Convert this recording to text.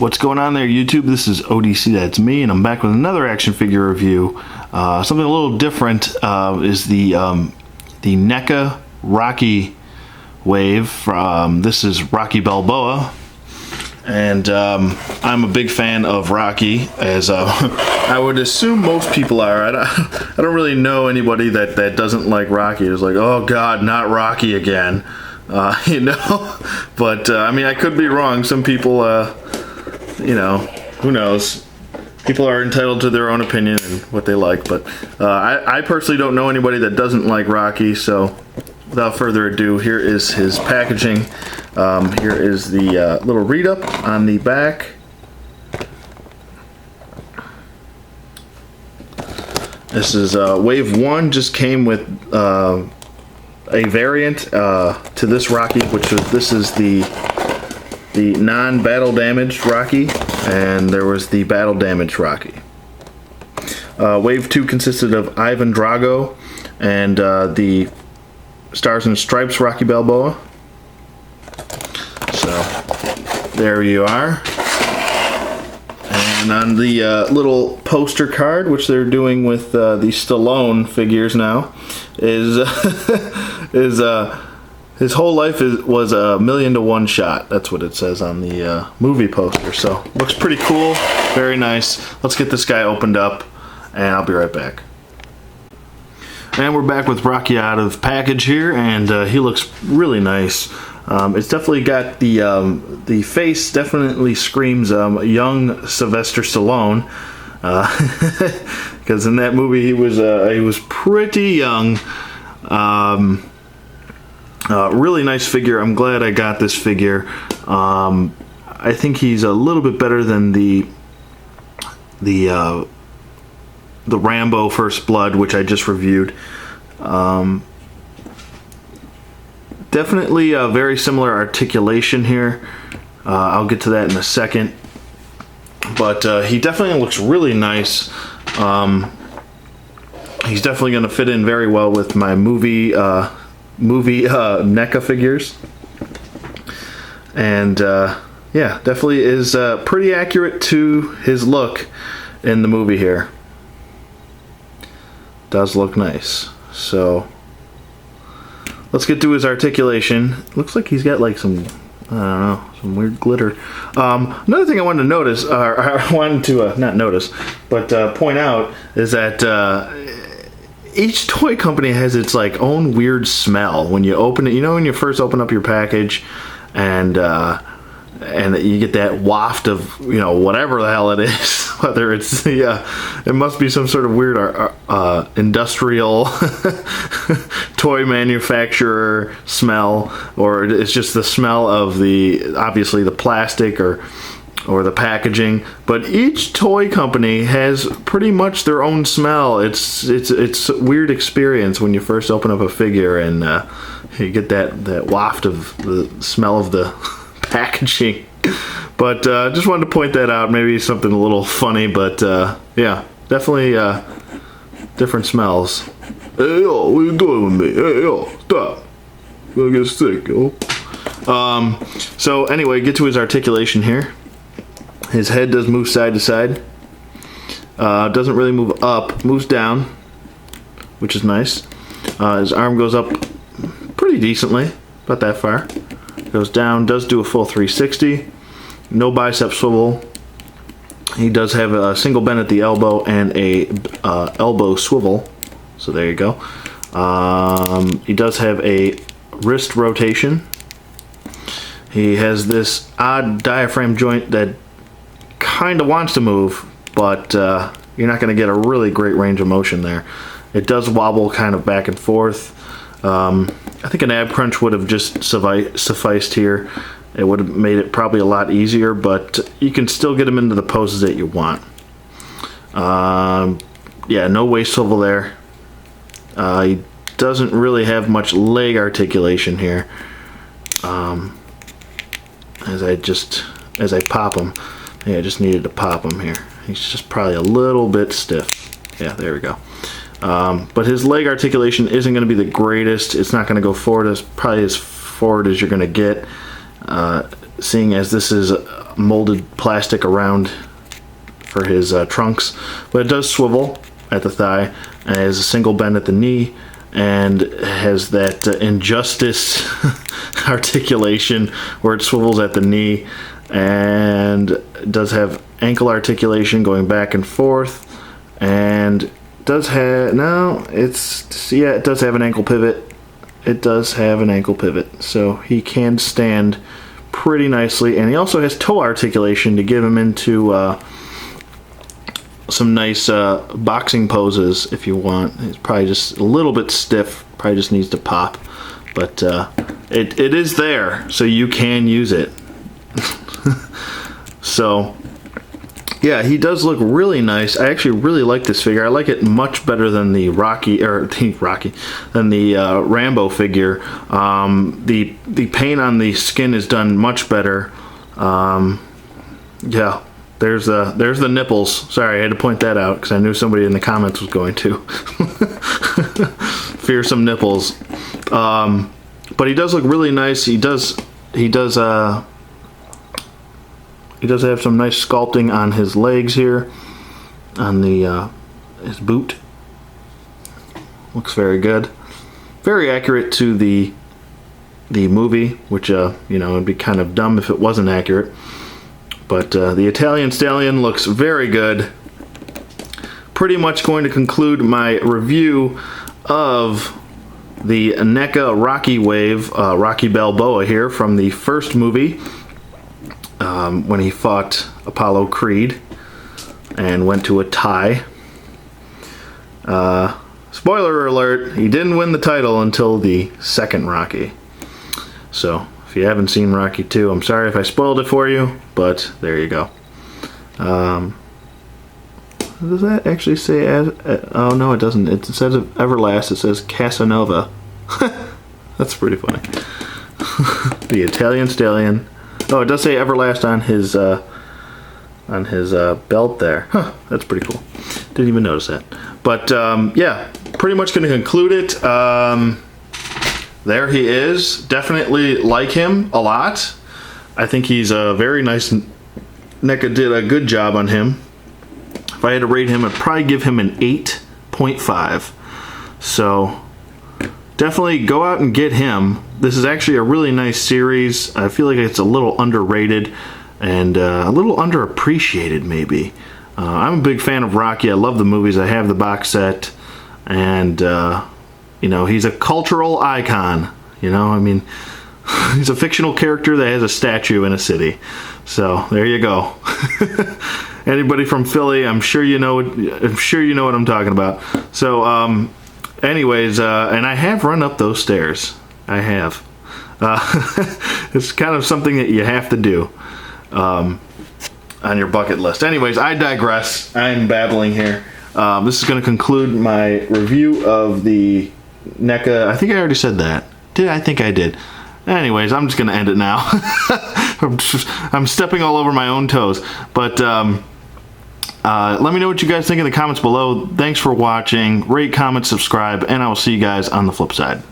What's going on there, YouTube? This is ODC, that's me, and I'm back with another action figure review. Something a little different is the NECA Rocky wave. This is Rocky Balboa, and I'm a big fan of Rocky, as I would assume most people are. I don't really know anybody that doesn't like Rocky. It's like, oh God, not Rocky again. You know, but I mean, I could be wrong. Some people, you know, who knows? People are entitled to their own opinion and what they like, but I personally don't know anybody that doesn't like Rocky. So without further ado, here is his packaging. Here is the little read-up on the back. This is Wave 1, just came with a variant to this Rocky, this is the non-battle damaged Rocky, and there was the battle damaged Rocky. Wave 2 consisted of Ivan Drago and the Stars and Stripes Rocky Balboa. So there you are. And on the little poster card, which they're doing with the Stallone figures now, is his whole life was a 1,000,000 to 1 shot. That's what it says on the movie poster. So looks pretty cool, very nice. Let's get this guy opened up, and I'll be right back. And we're back with Rocky out of package here, and he looks really nice. It's definitely got the face definitely screams young Sylvester Stallone, because in that movie he was pretty young. Really nice figure. I'm glad I got this figure. I think he's a little bit better than the Rambo First Blood, which I just reviewed. Definitely a very similar articulation here. I'll get to that in a second. But he definitely looks really nice. He's definitely going to fit in very well with my movie NECA figures. And yeah, definitely is pretty accurate to his look in the movie here. Does look nice. So let's get to his articulation. Looks like he's got like some, I don't know, some weird glitter. Another thing I wanted to notice, or I wanted to not notice, but point out, is that each toy company has its like own weird smell when you open it. You know, when you first open up your package, and you get that waft of, you know, whatever the hell it is. Whether it's it must be some sort of weird industrial toy manufacturer smell, or it's just the smell of obviously the plastic or the packaging. But each toy company has pretty much their own smell. It's a weird experience when you first open up a figure and you get that waft of the smell of the packaging. But just wanted to point that out. Maybe something a little funny, but yeah, definitely different smells. Hey yo, what you doing with me? Hey yo, stop! I'm gonna get sick, yo. So anyway, get to his articulation here. His head does move side to side. Doesn't really move up, moves down, which is nice. His arm goes up pretty decently, about that far. Goes down, does do a full 360. No bicep swivel. He does have a single bend at the elbow and a elbow swivel. So there you go. He does have a wrist rotation. He has this odd diaphragm joint that kind of wants to move, but you're not going to get a really great range of motion there. It does wobble kind of back and forth. I think an ab crunch would have just sufficed here. It would have made it probably a lot easier, but you can still get him into the poses that you want. Yeah, no waist swivel there. He doesn't really have much leg articulation here. As I pop him, yeah, I just needed to pop him here. He's just probably a little bit stiff. Yeah, there we go. But his leg articulation isn't going to be the greatest. It's not going to go forward probably as forward as you're going to get. Seeing as this is molded plastic around for his trunks, but it does swivel at the thigh, and it has a single bend at the knee, and has that injustice articulation where it swivels at the knee, and it does have ankle articulation going back and forth, and does have, no, it's, yeah, it does have an ankle pivot. It does have an ankle pivot, so he can stand pretty nicely, and he also has toe articulation to get him into some nice boxing poses if you want. It's probably just a little bit stiff, probably just needs to pop, but it is there, so you can use it. So yeah, he does look really nice. I actually really like this figure. I like it much better than the Rambo figure. The paint on the skin is done much better. Yeah, there's the nipples. Sorry, I had to point that out because I knew somebody in the comments was going to. Fearsome nipples. But he does look really nice. He does have some nice sculpting on his legs here, on the his boot. Looks very good, very accurate to the movie, which you know, it'd be kind of dumb if it wasn't accurate. But the Italian Stallion looks very good. Pretty much going to conclude my review of the NECA Rocky Wave, Rocky Balboa here from the first movie. When he fought Apollo Creed and went to a tie. Spoiler alert, he didn't win the title until the second Rocky. So, if you haven't seen Rocky 2, I'm sorry if I spoiled it for you, but there you go. Does that actually say, oh no it doesn't, it says Everlast, it says Casanova. That's pretty funny. The Italian Stallion. Oh, it does say Everlast on his belt there. Huh, that's pretty cool. Didn't even notice that. But yeah, pretty much going to conclude it. There he is. Definitely like him a lot. I think he's a very nice. NECA did a good job on him. If I had to rate him, I'd probably give him an 8.5. So definitely go out and get him. This is actually a really nice series. I feel like it's a little underrated and a little underappreciated maybe. I'm a big fan of Rocky. I love the movies. I have the box set, and you know, he's a cultural icon. You know, I mean, he's a fictional character that has a statue in a city. So there you go. Anybody from Philly, I'm sure you know. I'm sure you know what I'm talking about. So anyways, and I have run up those stairs. I have. It's kind of something that you have to do on your bucket list. Anyways, I digress. I'm babbling here. This is going to conclude my review of the NECA. I think I already said that. I think I did. Anyways, I'm just going to end it now. I'm stepping all over my own toes. But let me know what you guys think in the comments below. Thanks for watching. Rate, comment, subscribe, and I will see you guys on the flip side.